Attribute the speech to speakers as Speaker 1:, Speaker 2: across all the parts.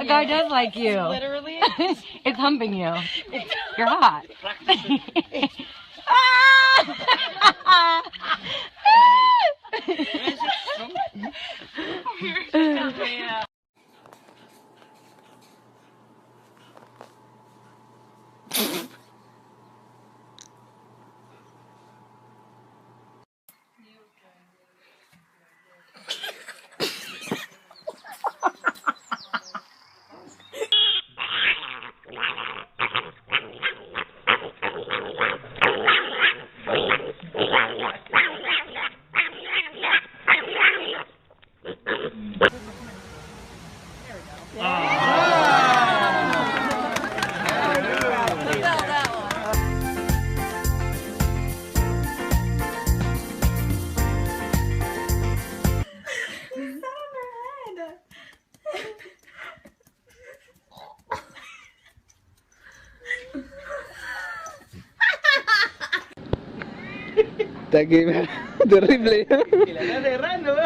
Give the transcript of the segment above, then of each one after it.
Speaker 1: guy does like you.
Speaker 2: Literally.
Speaker 1: It's humping you. You're hot.
Speaker 3: Está aquí, terrible.
Speaker 4: Y la estás cerrando, ¿no?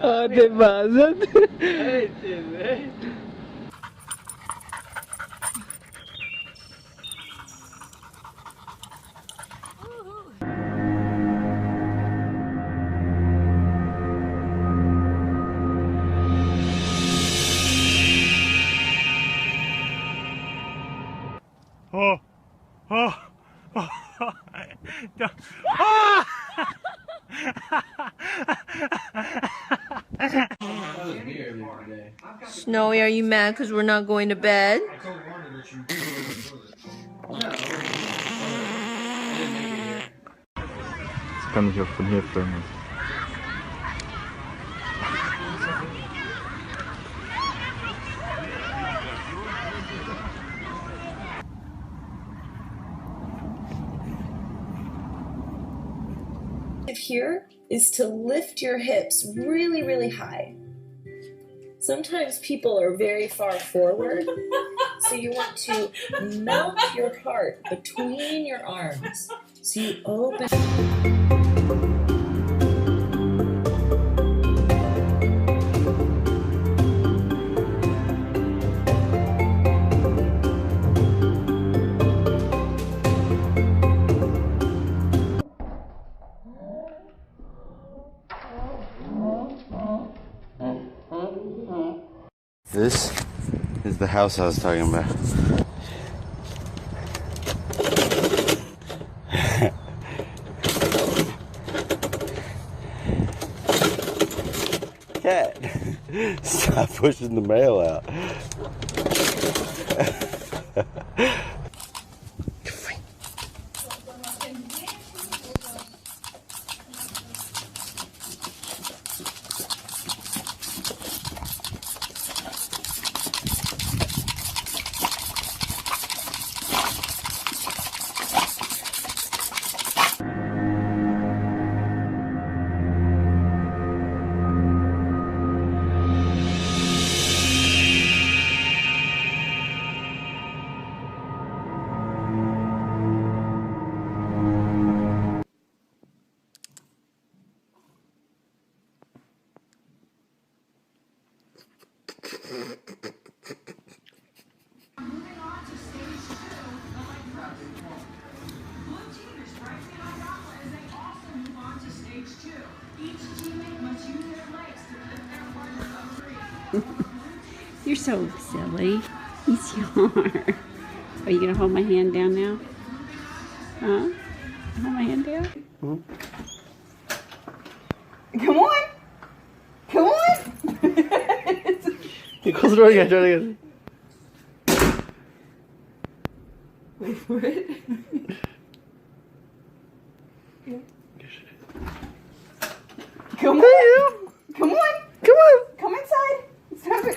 Speaker 3: Ah, te pasas.
Speaker 4: Ay, che,
Speaker 5: Oh, oh, oh, oh.
Speaker 2: Snowy, are you mad because we're not going to bed?
Speaker 3: Das kann ich auch von hier filmen.
Speaker 6: Here is to lift your hips really, really high. Sometimes people are very far forward, so you want to melt your heart between your arms. So you open.
Speaker 7: This is the house I was talking about. Cat, stop pushing the mail out.
Speaker 8: You're so silly. Yes, you are. Are you gonna hold my hand down now? Huh? Hold my hand down?
Speaker 3: Mm-hmm.
Speaker 6: Come on! Come on!
Speaker 3: You close the door again, try it again.
Speaker 6: Wait for it. Come on! Come on!
Speaker 3: Come on!
Speaker 6: Come inside! Stop it!